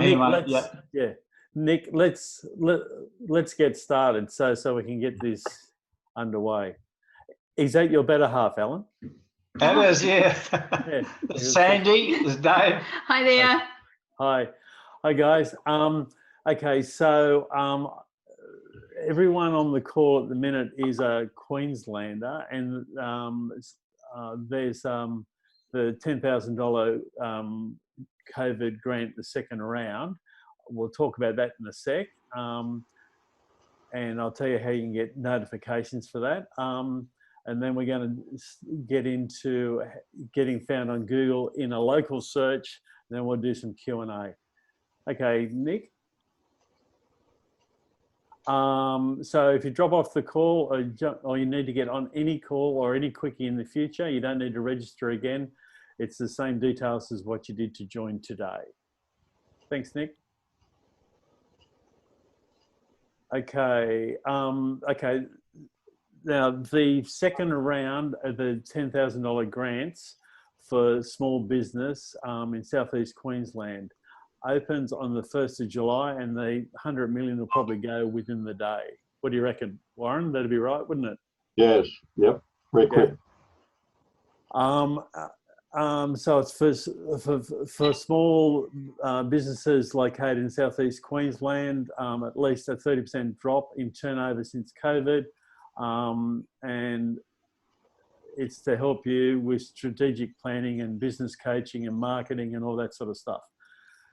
Nick, anyway, yeah. Nick, let's get started so we can get this underway. Is that your better half, Alan? That is, yeah. Sandy, there's Dave. Hi there. Hi guys. Okay, so everyone on the call at the minute is a Queenslander, and there's the $10,000 COVID grant, the second round. We'll talk about that in a sec, and I'll tell you how you can get notifications for that. And then we're going to get into getting found on Google in a local search. And then we'll do some Q&A. Okay, Nick. So if you drop off the call or you need to get on any call or any Quickie in the future, you don't need to register again. It's the same details as what you did to join today. Thanks, Nick. Okay. Okay. Now, the second round of the $10,000 grants for small business in Southeast Queensland opens on the 1st of July, and the 100 million will probably go within the day. What do you reckon, Warren? That'd be right, wouldn't it? Yes. Yep. Very quick. So it's for small businesses located in Southeast Queensland, at least a 30% drop in turnover since COVID. And it's to help you with strategic planning and business coaching and marketing and all that sort of stuff.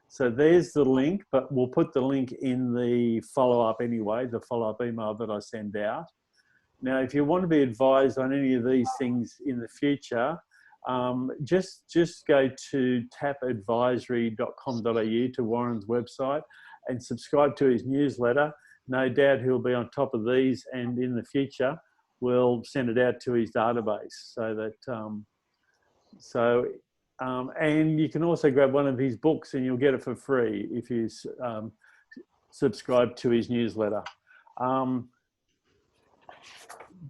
So there's the link, but we'll put the link in the follow-up anyway, the follow-up email that I send out. Now, if you want to be advised on any of these things in the future, just go to tapadvisory.com.au, to Warren's website, and subscribe to his newsletter. No doubt he'll be on top of these, and in the future we'll send it out to his database so that and you can also grab one of his books and you'll get it for free if you subscribe to his newsletter.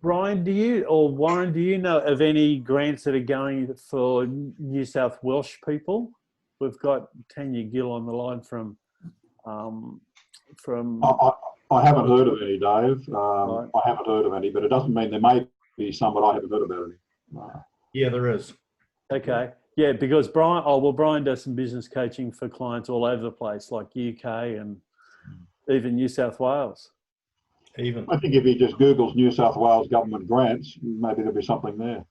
Brian, Warren, do you know of any grants that are going for New South Welsh people? We've got Tanya Gill on the line from I haven't heard of any, Dave. Right. I haven't heard of any, but it doesn't mean there may be some, but I haven't heard about any. Yeah, there is. Okay. Yeah, because Brian does some business coaching for clients all over the place, like UK and even New South Wales. I think if he just Googles New South Wales government grants, maybe there'll be something there.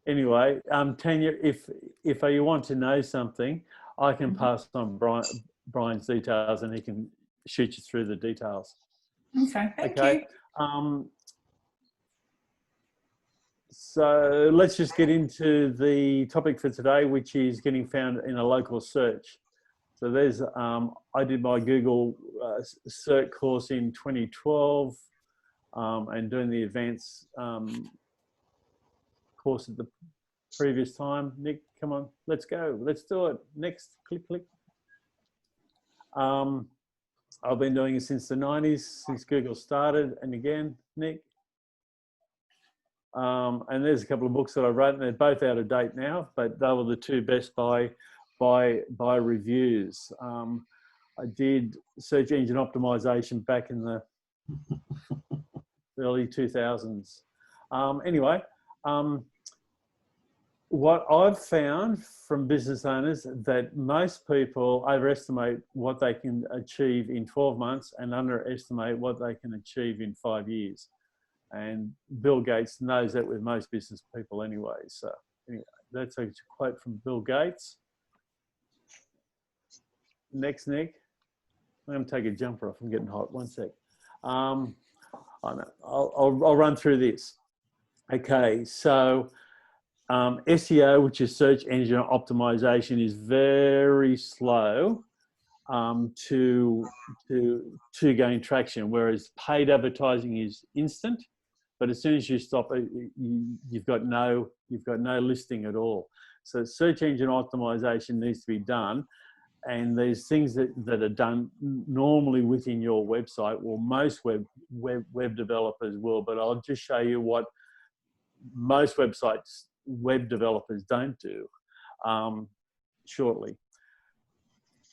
Anyway, Tanya, if you want to know something, I can pass on Brian's details and he can shoot you through the details. Okay, thank you. So let's just get into the topic for today, which is getting found in a local search. So there's, I did my Google cert course in 2012 and doing the advanced course at the previous time. Nick, come on, let's go. Let's do it. Next, click. I've been doing it since the 90s, since Google started. And again, Nick. And there's a couple of books that I wrote, and they're both out of date now, but they were the two best by reviews. I did search engine optimization back in the early 2000s. Anyway, what I've found from business owners that most people overestimate what they can achieve in 12 months and underestimate what they can achieve in 5 years. And Bill Gates knows that with most business people anyway. So anyway, that's a quote from Bill Gates. Next, Nick. I'm going to take a jumper off. I'm getting hot. One sec. I'll run through this. Okay, so SEO, which is search engine optimization, is very slow to gain traction, whereas paid advertising is instant. But as soon as you stop, you've got no listing at all. So search engine optimization needs to be done. And there's things that are done normally within your website. Well, most web developers will, but I'll just show you what most web developers don't do shortly.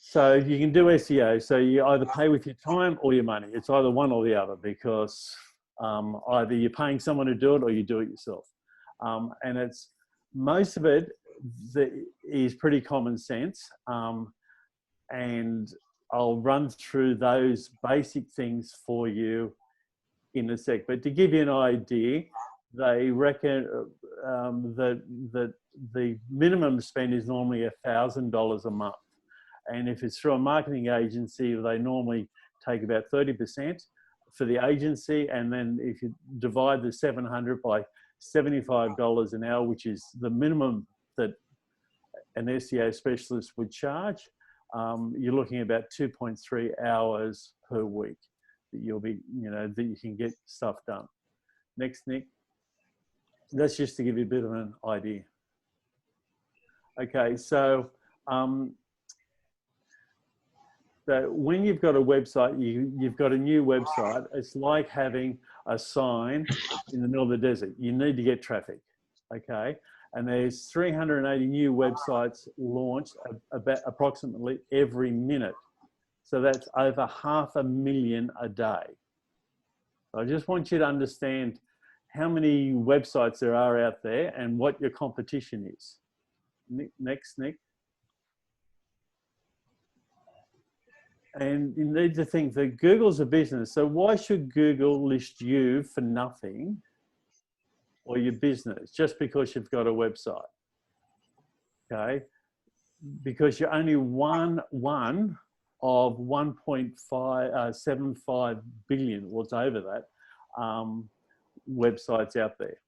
So you can do SEO. So you either pay with your time or your money. It's either one or the other, because either you're paying someone to do it or you do it yourself. And it's most of it is pretty common sense. And I'll run through those basic things for you in a sec. But to give you an idea, they reckon that the minimum spend is normally $1,000 a month. And if it's through a marketing agency, they normally take about 30% for the agency. And then if you divide the 700 by $75 an hour, which is the minimum that an SEO specialist would charge, you're looking at about 2.3 hours per week that you'll be, that you can get stuff done. Next, Nick. That's just to give you a bit of an idea. Okay, so when you've got a website, you've got a new website, it's like having a sign in the middle of the desert. You need to get traffic, okay? And there's 380 new websites launched about approximately every minute. So that's over 500,000 a day. So I just want you to understand how many websites there are out there and what your competition is. Next, Nick. And you need to think that Google's a business. So why should Google list you for nothing, or your business, just because you've got a website? Okay, because you're only one of 1.75 billion, what's over that, websites out there.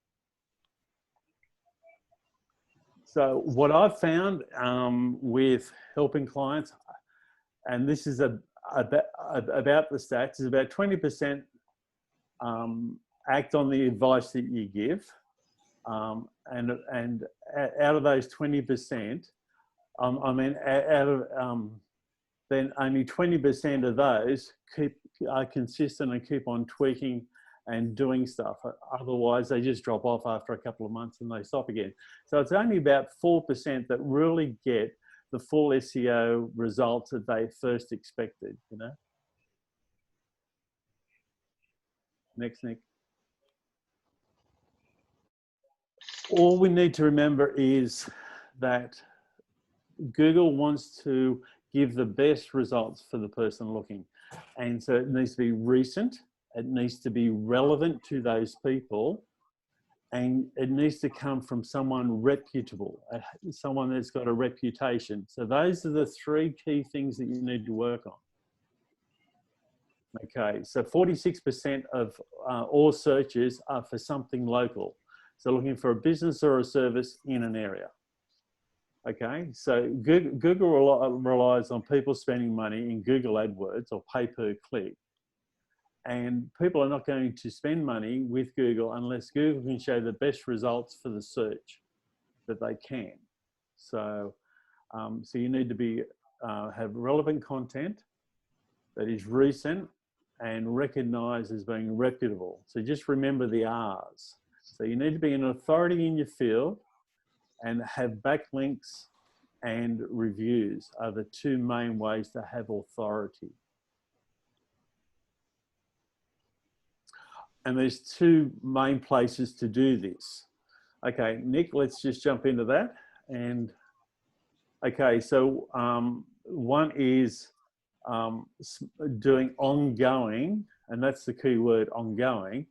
So what I've found with helping clients, and this is about the stats, is about 20% act on the advice that you give, and out of those 20%, then only 20% of those are consistent and keep on tweaking and doing stuff. Otherwise, they just drop off after a couple of months and they stop again. So it's only about 4% that really get the full SEO results that they first expected, Next, Nick. All we need to remember is that Google wants to give the best results for the person looking. And so it needs to be recent, it needs to be relevant to those people, and it needs to come from someone reputable, someone that's got a reputation. So those are the three key things that you need to work on. Okay, so 46% of all searches are for something local. So looking for a business or a service in an area. Okay, so Google relies on people spending money in Google AdWords or pay per click. And people are not going to spend money with Google unless Google can show the best results for the search that they can. So, so you need to have relevant content that is recent and recognized as being reputable. So just remember the R's. So you need to be an authority in your field, and have backlinks and reviews are the two main ways to have authority. And there's two main places to do this. Okay, Nick, let's just jump into that. And okay, so one is doing ongoing, and that's the key word, ongoing,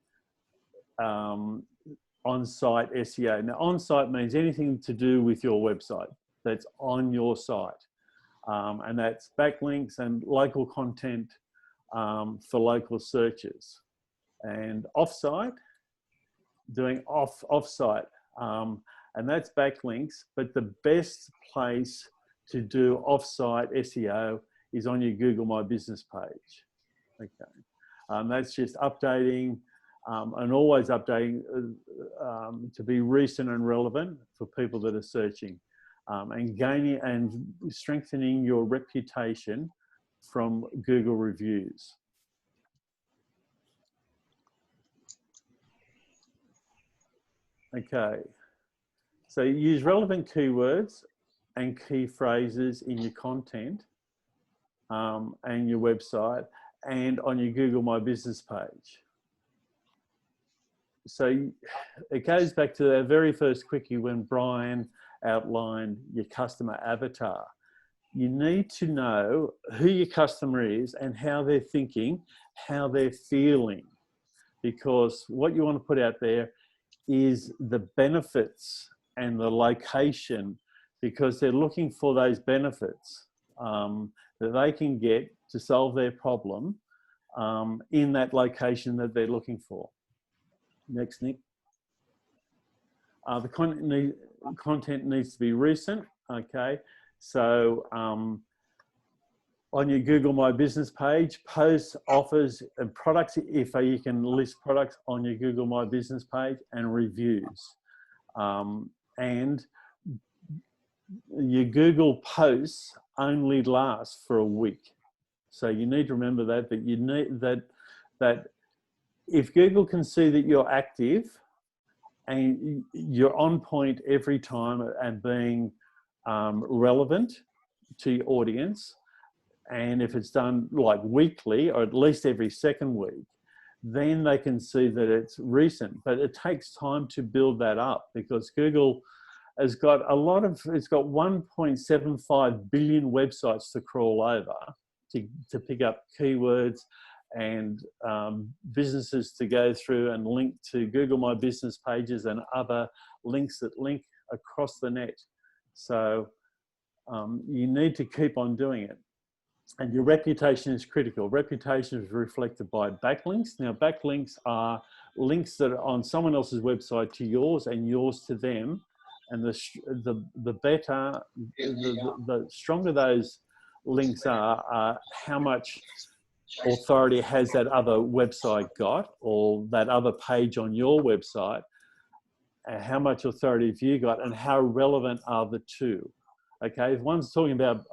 on-site SEO. Now, on-site means anything to do with your website that's on your site. And that's backlinks and local content for local searches. And off-site, doing off-site, and that's backlinks, but the best place to do off-site SEO is on your Google My Business page. Okay, that's just updating and always updating to be recent and relevant for people that are searching, and gaining and strengthening your reputation from Google reviews. Okay, so use relevant keywords and key phrases in your content and your website, and on your Google My Business page. So it goes back to our very first quickie when Brian outlined your customer avatar. You need to know who your customer is and how they're thinking, how they're feeling, because what you want to put out there is the benefits and the location, because they're looking for those benefits that they can get to solve their problem in that location that they're looking for. Next, Nick. The content needs to be recent, okay? So on your Google My Business page, post offers and products, if you can list products on your Google My Business page, and reviews. And your Google posts only last for a week. So you need to remember that you need that if Google can see that you're active and you're on point every time and being relevant to your audience, and if it's done like weekly or at least every second week, then they can see that it's recent. But it takes time to build that up, because Google has got it's got 1.75 billion websites to crawl over to pick up keywords, and businesses to go through and link to Google My Business pages and other links that link across the net. So you need to keep on doing it. And your reputation is critical. Reputation is reflected by backlinks. Now, backlinks are links that are on someone else's website to yours and yours to them. And the better, the stronger those links are, how much authority has that other website got, or that other page on your website, how much authority have you got, and how relevant are the two? Okay, if one's talking about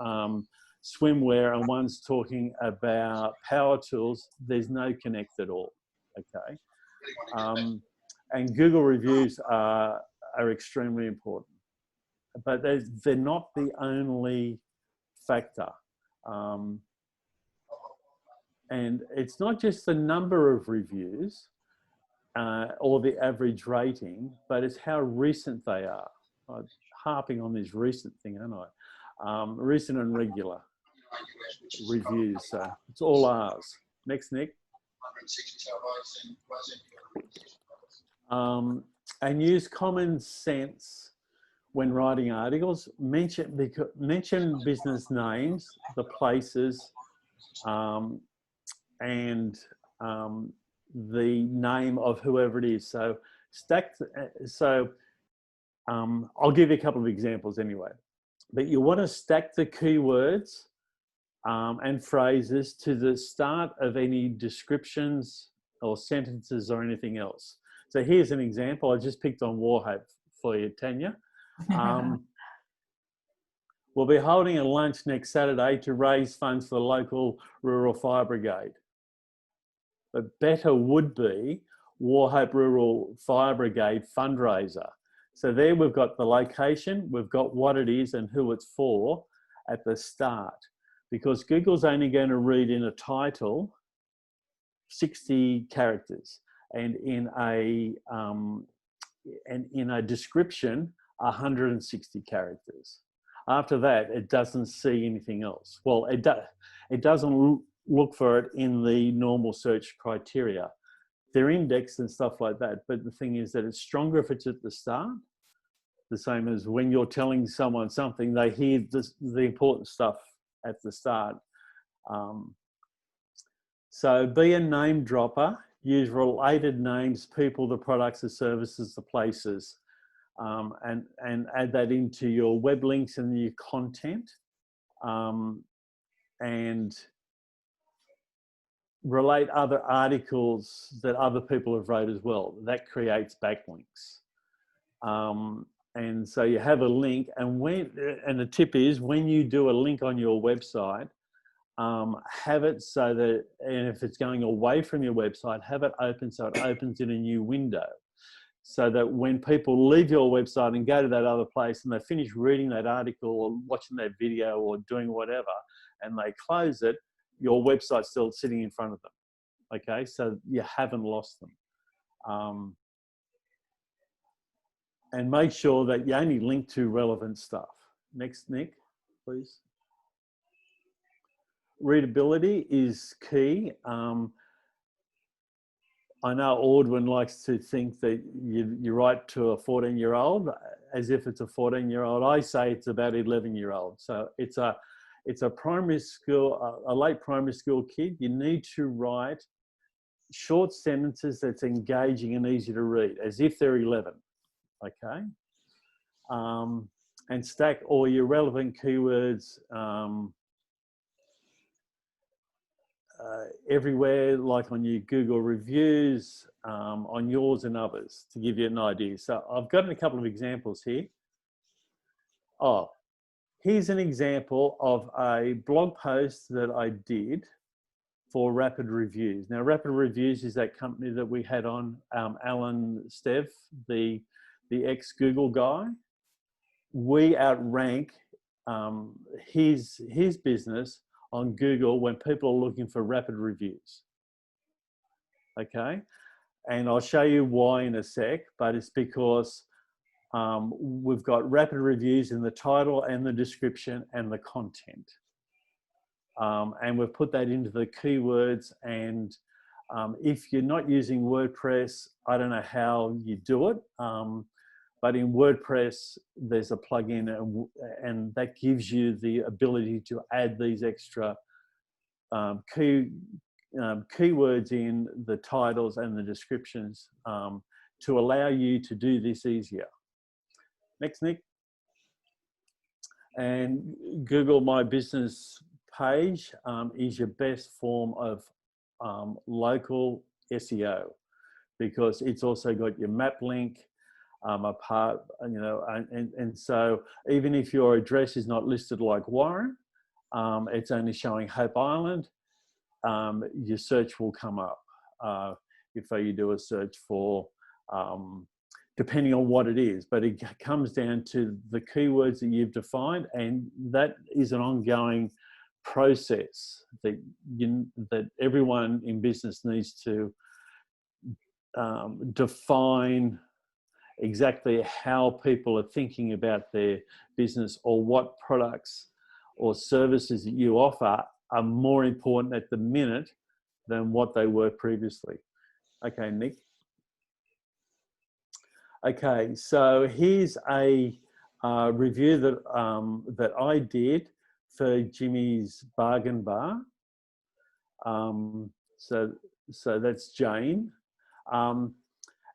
swimwear and one's talking about power tools, there's no connect at all. Okay, and Google reviews are extremely important, but they're not the only factor. And it's not just the number of reviews or the average rating, but it's how recent they are. I'm harping on this recent thing, aren't I? Recent and regular reviews. So it's all ours. Next, Nick. And use common sense when writing articles. Mention business names, the places, and the name of whoever it is. So I'll give you a couple of examples anyway. But you want to stack the keywords and phrases to the start of any descriptions or sentences or anything else. So here's an example. I just picked on Warhope for you, Tanya. We'll be holding a lunch next Saturday to raise funds for the local rural fire brigade. But better would be Warhope Rural Fire Brigade fundraiser. So there we've got the location, we've got what it is and who it's for at the start. Because Google's only going to read in a title 60 characters, and in a description 160 characters. After that, it doesn't see anything else. Well, it doesn't look for it in the normal search criteria. They're indexed and stuff like that, but the thing is that it's stronger if it's at the start. The same as when you're telling someone something, they hear the important stuff at the start. So be a name dropper. Use related names, people, the products, the services, the places, and add that into your web links and your content, and relate other articles that other people have wrote as well. That creates backlinks. And so you have a link, and the tip is, when you do a link on your website, have it so that, and if it's going away from your website, have it open so it opens in a new window, so that when people leave your website and go to that other place and they finish reading that article or watching that video or doing whatever, and they close it, your website's still sitting in front of them. Okay, so you haven't lost them. And make sure that you only link to relevant stuff. Next, Nick, please. Readability is key. I know Audwin likes to think that you write to a 14-year-old as if it's a 14-year-old. I say it's about 11-year-old. So it's a primary school, a late primary school kid. You need to write short sentences that's engaging and easy to read, as if they're 11. Okay. And stack all your relevant keywords everywhere, like on your Google reviews, on yours and others, to give you an idea. So I've got a couple of examples here. Oh, here's an example of a blog post that I did for Rapid Reviews. Now, Rapid Reviews is that company that we had on, Alan Stev, the ex-Google guy. We outrank his business on Google when people are looking for rapid reviews. Okay, and I'll show you why in a sec, but it's because we've got rapid reviews in the title and the description and the content. And we've put that into the keywords. And if you're not using WordPress, I don't know how you do it. But in WordPress, there's a plugin and that gives you the ability to add these extra keywords in the titles and the descriptions to allow you to do this easier. Next, Nick. And Google My Business page is your best form of local SEO, because it's also got your map link, apart, you know, and so even if your address is not listed like Warren, it's only showing Hope Island, your search will come up if you do a search for, depending on what it is, but it comes down to the keywords that you've defined, and that is an ongoing process that everyone in business needs to define exactly how people are thinking about their business, or what products or services that you offer are more important at the minute than what they were previously. Okay, Nick. Okay, so here's a review that I did for Jimmy's Bargain Bar. So that's Jane.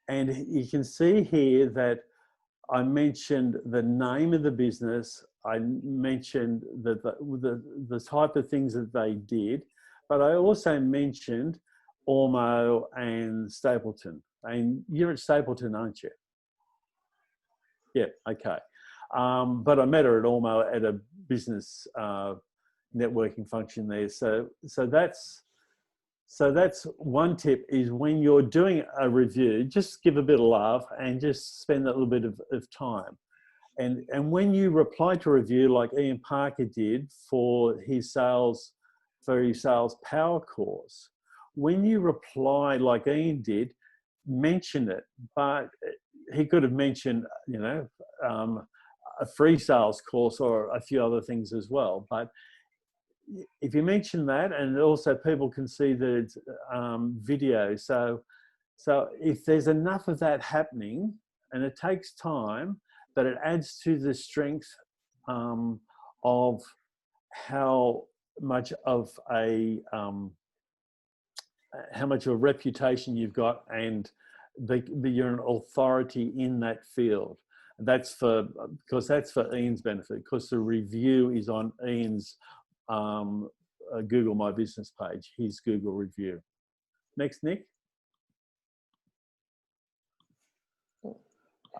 And you can see here that I mentioned the name of the business. I mentioned that the type of things that they did, but I also mentioned Ormo and Stapleton. And you're at Stapleton, aren't you? Yeah, okay. But I met her at Ormo at a business networking function there. So that's one tip, is when you're doing a review, just give a bit of love and just spend that little bit of time. And when you reply to a review like Ian Parker did for his sales power course, when you reply like Ian did, mention it. But he could have mentioned, you know, a free sales course or a few other things as well. But if you mention that, and also people can see that it's video. So if there's enough of that happening, and it takes time, but it adds to the strength of how much of a reputation you've got, and you're an authority in that field. Because that's for Ian's benefit, because the review is on Ian's Google My Business page, his Google review. Next, Nick.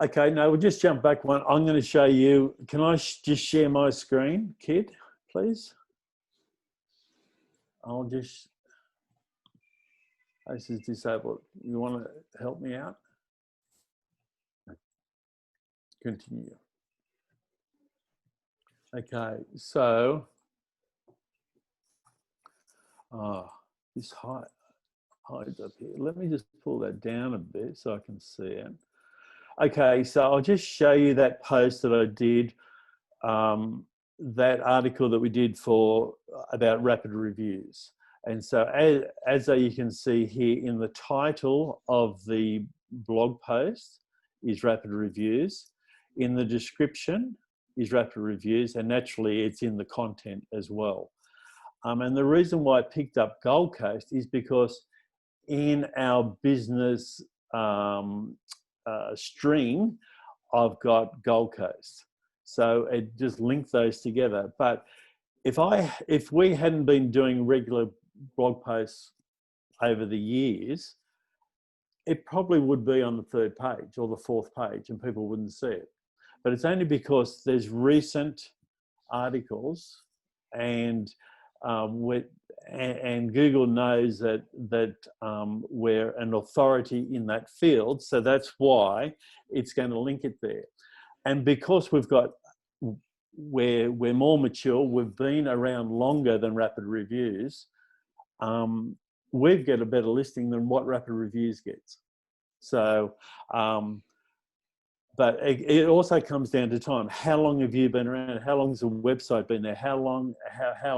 Okay, no, we'll just jump back one. I'm going to show you. Can I just share my screen, kid, please? This is disabled. You want to help me out? Continue. Okay, so This hides up here. Let me just pull that down a bit so I can see it. Okay, so I'll just show you that post that I did, that article that we did about rapid reviews. And so as you can see here in the title of the blog post is rapid reviews. In the description is rapid reviews, and naturally it's in the content as well. And the reason why I picked up Gold Coast is because in our business string, I've got Gold Coast. So it just linked those together. But if we hadn't been doing regular blog posts over the years, it probably would be on the 3rd page or the 4th page and people wouldn't see it. But it's only because there's recent articles and Google knows that we're an authority in that field, so that's why it's going to link it there. And because we're more mature, we've been around longer than rapid reviews, we've got a better listing than what rapid reviews gets. So, but it also comes down to time. How long have you been around? How long has the website been there? How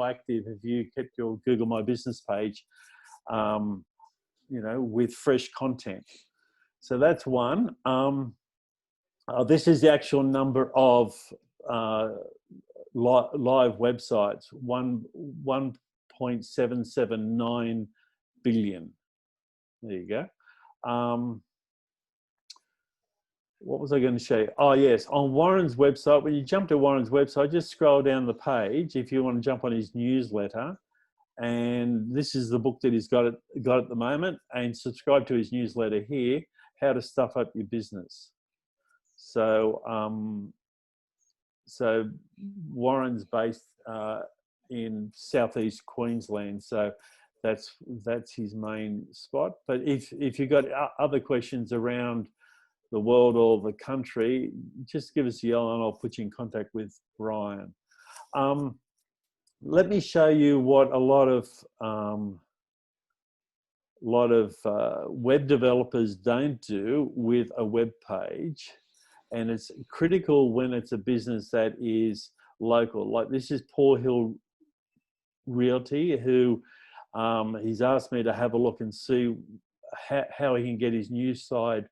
active have you kept your Google My Business page, with fresh content? So that's one. This is the actual number of live websites, 1.779 billion. There you go. What was I going to show you? Oh, yes. On Warren's website, when you jump to Warren's website, just scroll down the page if you want to jump on his newsletter. And this is the book that he's got at the moment. And subscribe to his newsletter here, How to Stuff Up Your Business. So, so Warren's based in southeast Queensland. So that's his main spot. But if you've got other questions around the world or the country, just give us a yell and I'll put you in contact with Brian. Let me show you what a lot of web developers don't do with a web page, and it's critical when it's a business that is local. Like this is Paul Hill Realty, who he's asked me to have a look and see how he can get his new site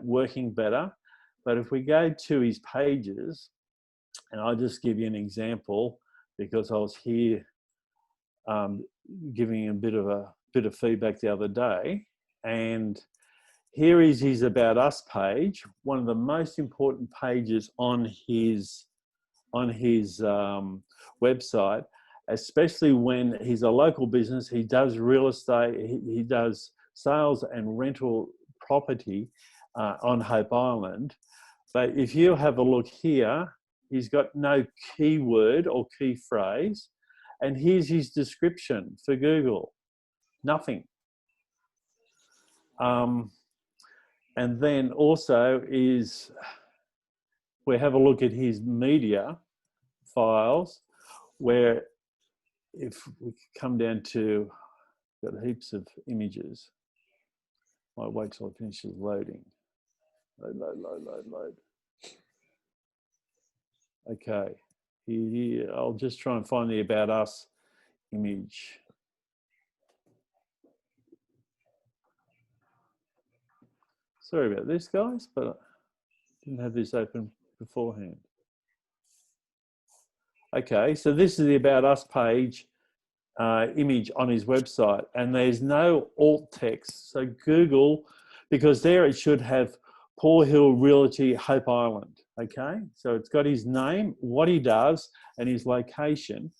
working better. But if we go to his pages, and I'll just give you an example because I was here giving a bit of feedback the other day, and here is his About Us page, one of the most important pages on his website, especially when he's a local business. He does real estate, he does sales and rental property on Hope Island. But if you have a look here, he's got no keyword or key phrase. And here's his description for Google. Nothing. And then also we have a look at his media files, where if we come down to, got heaps of images. Might wait till it finishes loading. Load. Okay, here, I'll just try and find the About Us image. Sorry about this, guys, but I didn't have this open beforehand. Okay, so this is the About Us page image on his website, and there's no alt text. So Google, because there it should have Paul Hill Realty, Hope Island. Okay, so it's got his name, what he does, and his location,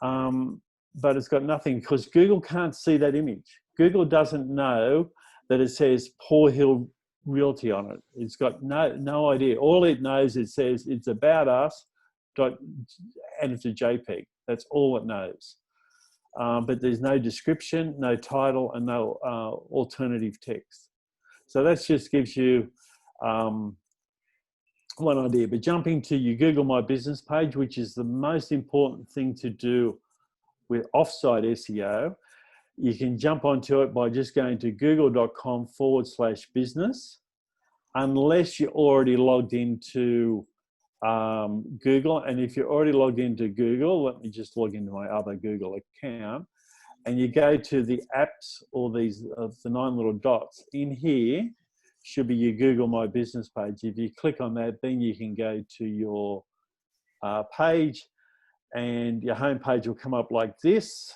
but it's got nothing because Google can't see that image. Google doesn't know that it says Paul Hill Realty on it. It's got no idea. All it knows, it says it's About Us, and it's a JPEG. That's all it knows. But there's no description, no title, and no alternative text. So that just gives you one idea. But jumping to your Google My Business page, which is the most important thing to do with offsite SEO, you can jump onto it by just going to google.com/business, unless you're already logged into Google. And if you're already logged into Google, let me just log into my other Google account, and you go to the apps, or these the 9 little dots in here should be your Google My Business page. If you click on that, then you can go to your page, and your home page will come up like this,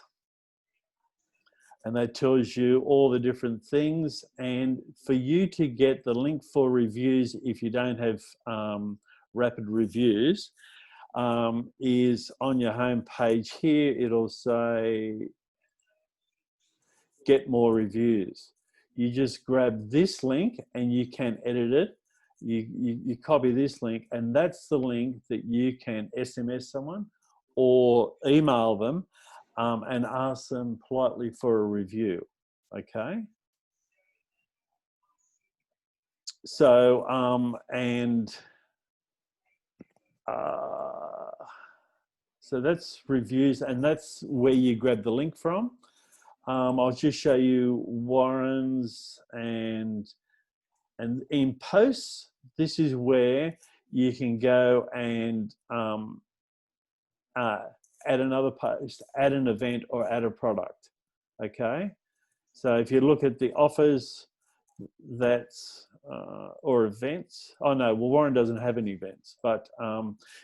and that tells you all the different things. And for you to get the link for reviews, if you don't have rapid reviews, is on your home page here. It'll say get more reviews. You just grab this link and you can edit it. You copy this link, and that's the link that you can SMS someone or email them and ask them politely for a review. Okay. So, so that's reviews, and that's where you grab the link from. I'll just show you Warren's, and in posts, this is where you can go and add another post, add an event, or add a product. Okay, so if you look at the offers, that's or events. Oh no, well, Warren doesn't have any events, but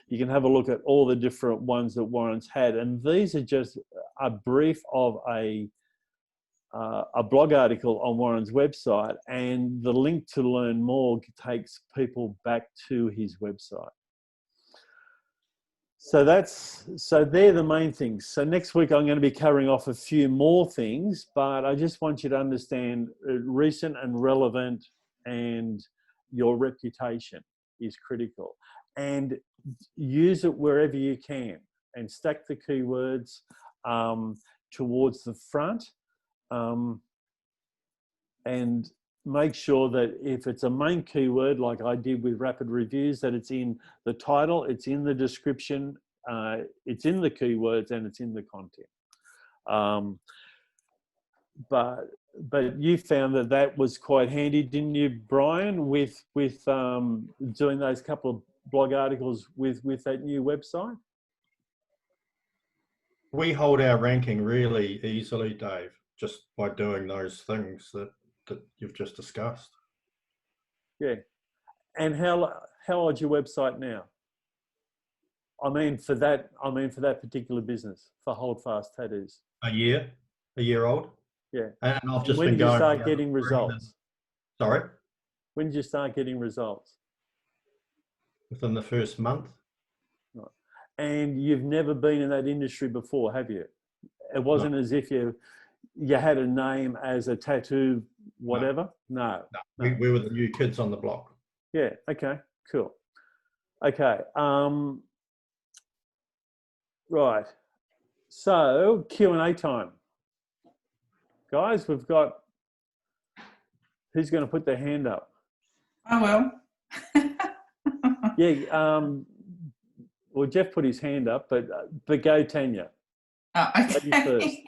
you can have a look at all the different ones that Warren's had, and these are just a brief of a blog article on Warren's website, and the link to learn more takes people back to his website. So they're the main things. So next week I'm going to be covering off a few more things, but I just want you to understand recent and relevant, and your reputation is critical, and use it wherever you can, and stack the keywords towards the front, and make sure that if it's a main keyword, like I did with rapid reviews, that it's in the title, it's in the description, it's in the keywords, and it's in the content. But you found that was quite handy, didn't you, Brian, with doing those couple of blog articles with that new website? We hold our ranking really easily, Dave, just by doing those things that you've just discussed. Yeah. And how old's your website now? I mean for that particular business, for Holdfast Tattoos. A year old. Yeah. And I've just when been did you going. start getting results? Sorry? When did you start getting results? Within the first month. Right. And you've never been in that industry before, have you? It wasn't as if you had a name as a tattoo, whatever? No. We were the new kids on the block. Yeah, okay, cool. Okay, right. So, Q&A time. Guys, we've got, who's going to put their hand up? I will. Yeah, well, Jeff put his hand up, but go, Tanya. Oh, Ladies first. okay.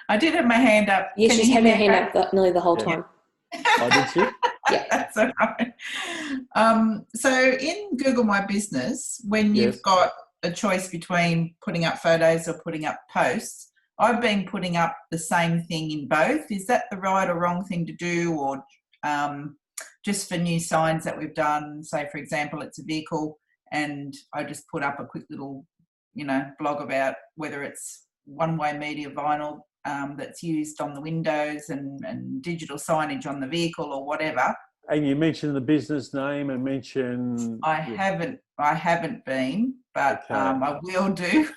I did have my hand up. Yeah, she's had her hand up nearly the whole time. Oh, did she? Yeah, that's all right. So in Google My Business, when you've got a choice between putting up photos or putting up posts, I've been putting up the same thing in both. Is that the right or wrong thing to do, or just for new signs that we've done? Say, for example, it's a vehicle, and I just put up a quick little, blog about whether it's one-way media vinyl that's used on the windows and digital signage on the vehicle or whatever. And you mentioned the business name and mention... I haven't been, but okay. I will do.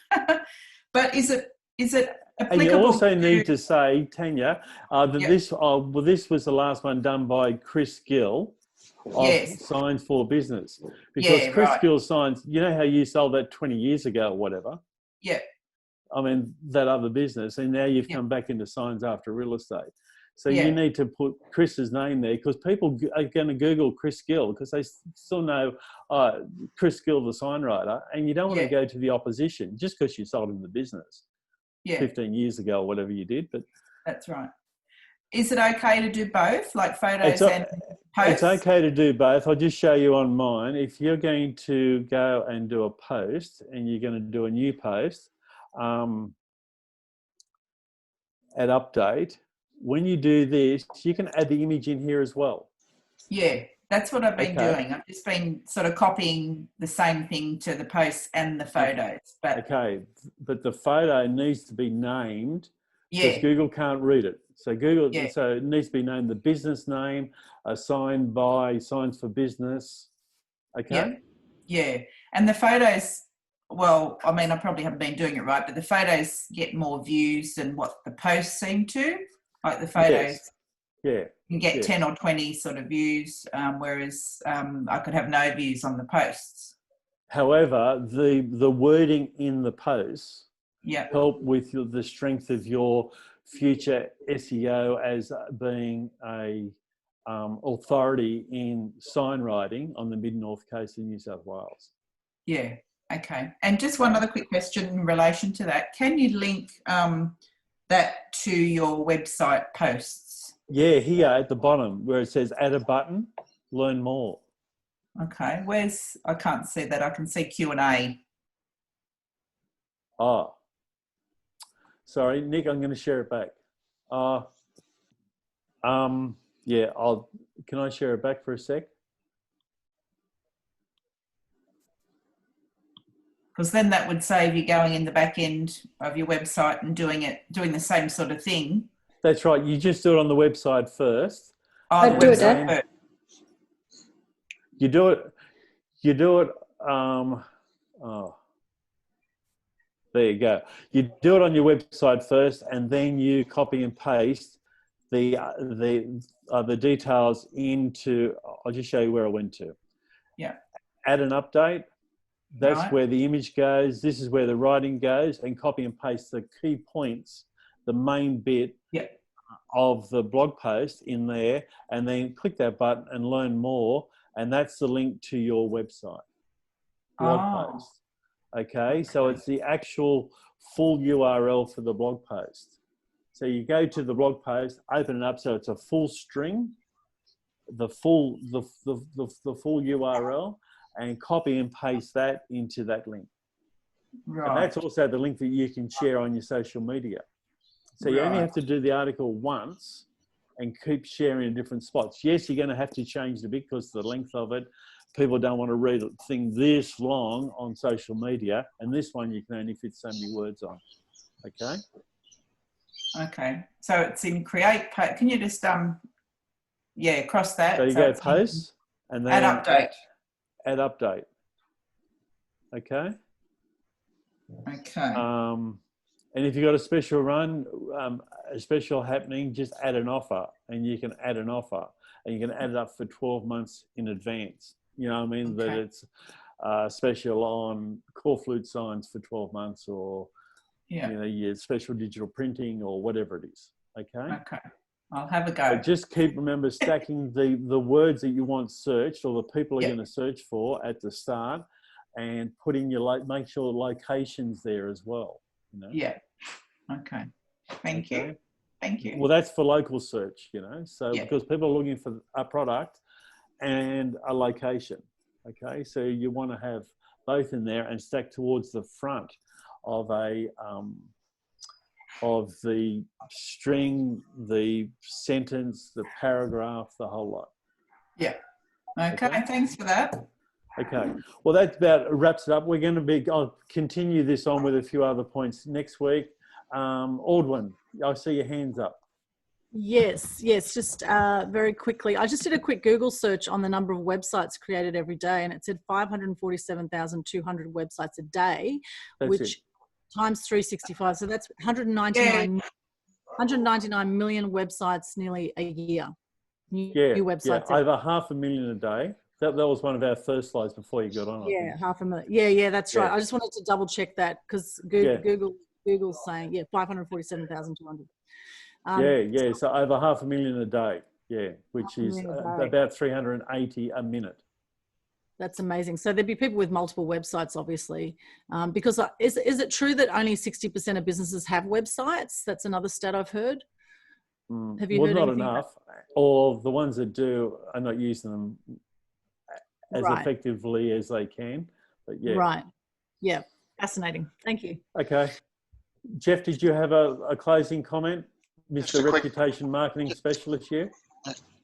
But is it applicable? And you also need to say, Tanya, that this was the last one done by Chris Gill of Signs for Business. Because Chris Gill Signs, you know how you sold that 20 years ago or whatever? Yeah. I mean, that other business, and now you've come back into signs after real estate. So you need to put Chris's name there, because people are going to Google Chris Gill because they still know Chris Gill, the sign writer, and you don't want to go to the opposition just because you sold him the business. 15 years ago or whatever you did. But that's right. Is it okay to do both, like photos and posts? It's okay to do both. I'll just show you on mine. If you're going to go and do a post and you're going to do a new post at update, when you do this, you can add the image in here as well. Yeah, that's what I've been doing. I've just been sort of copying the same thing to the posts and the photos. But but the photo needs to be named because yeah, Google can't read it. So Yeah. So it needs to be named the business name, assigned by, signs for business. Okay. Yeah. And the photos, well, I mean, I probably haven't been doing it right, but the photos get more views than what the posts seem to. Like the photos, you can get 10 or 20 sort of views, whereas I could have no views on the posts. However, the wording in the posts help with the strength of your future SEO as being a authority in sign writing on the mid-north coast of New South Wales. Yeah, okay. And just one other quick question in relation to that. Can you link that to your website posts? Yeah, here at the bottom where it says add a button, learn more. Okay, I can't see that. I can see Q&A. Oh, sorry, Nick, I'm going to share it back. Yeah, can I share it back for a sec? Because then that would save you going in the back end of your website and doing the same sort of thing. That's right. You just do it on the website first. Oh, the website first. You do it. There you go. You do it on your website first, and then you copy and paste the details into. I'll just show you where I went to. Yeah. Add an update. That's where the image goes. This is where the writing goes, and copy and paste the key points, the main bit of the blog post in there, and then click that button and learn more. And that's the link to your website blog post. Okay, so it's the actual full URL for the blog post. So you go to the blog post, open it up, so it's a full string, the full URL, and copy and paste that into that link. Right. And that's also the link that you can share on your social media. So you only have to do the article once and keep sharing in different spots. Yes, you're going to have to change the bit because of the length of it. People don't want to read a thing this long on social media, and this one you can only fit so many words on. Okay. Okay. So it's in create. Can you just cross that? So you go post and then add update. Add update. Okay. Okay. And if you've got a special run, a special happening, just add an offer, and you can add an offer, and you can add it up for 12 months in advance. You know what I mean? That it's special on core flute signs for 12 months, or your special digital printing, or whatever it is. Okay. Okay. I'll have a go. But just remember stacking the words that you want searched, or the people are going to search for at the start, and put in make sure the location's there as well. You know? Yeah. Okay. Thank you. Thank you. Well, that's for local search, so because people are looking for a product and a location. Okay. So you want to have both in there and stack towards the front of of the string, the sentence, the paragraph, the whole lot. Yeah. Okay. Thanks for that. Okay. Well, that about wraps it up. I'll continue this on with a few other points next week. Aldwin, I see your hands up. Yes. Just very quickly. I just did a quick Google search on the number of websites created every day, and it said 547,200 websites a day, which times 365. So that's 199 million websites nearly a year. New websites. Over 500,000 a day. That was one of our first slides before you got on. Yeah, 500,000. Yeah, that's right. I just wanted to double check that because Google's saying 547,200. So over 500,000 a day. Yeah, which is about 380 a minute. That's amazing. So there'd be people with multiple websites, obviously, because is it true that only 60% of businesses have websites? That's another stat I've heard. Have you heard not anything enough, or the ones that do are not using them as effectively as they can. But yeah. Right. Yeah. Fascinating. Thank you. Okay. Jeff, did you have a closing comment? Mr. Reputation Marketing Specialist here.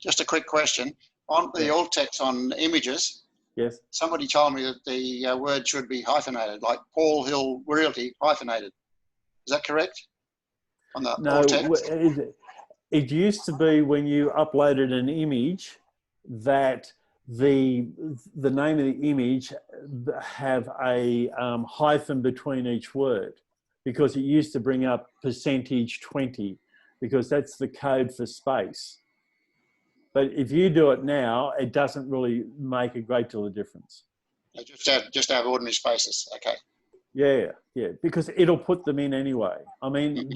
Just a quick question. On the alt text on images, yes. Somebody told me that the word should be hyphenated, like Paul Hill Realty hyphenated. Is that correct? On the alt text? It used to be when you uploaded an image that the name of the image have a hyphen between each word, because it used to bring up %20, because that's the code for space. But if you do it now, it doesn't really make a great deal of difference. Just have ordinary spaces. Okay. Yeah, because it'll put them in anyway. I mean,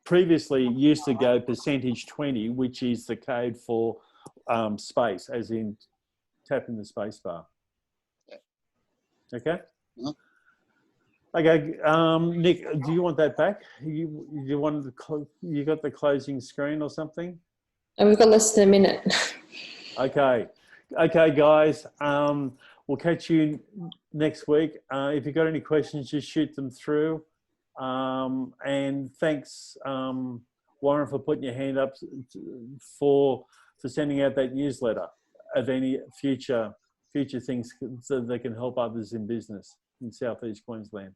previously it used to go %20, which is the code for space, as in tapping the space bar. Yeah. Okay. Okay, Nick, do you want that back? You got the closing screen or something? And we've got less than a minute. Okay, guys. We'll catch you next week. If you've got any questions, just shoot them through. And thanks, Warren, for putting your hand up for sending out that newsletter of any future things so they can help others in business in Southeast Queensland.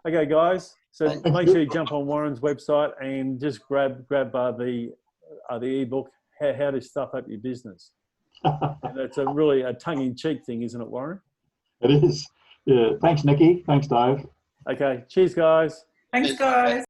Okay, guys. So make sure you jump on Warren's website and just grab the ebook, How to Stuff Up Your Business. That's really a tongue-in-cheek thing, isn't it, Warren? It is. Yeah. Thanks, Nikki. Thanks, Dave. Okay. Cheers, guys. Thanks, guys.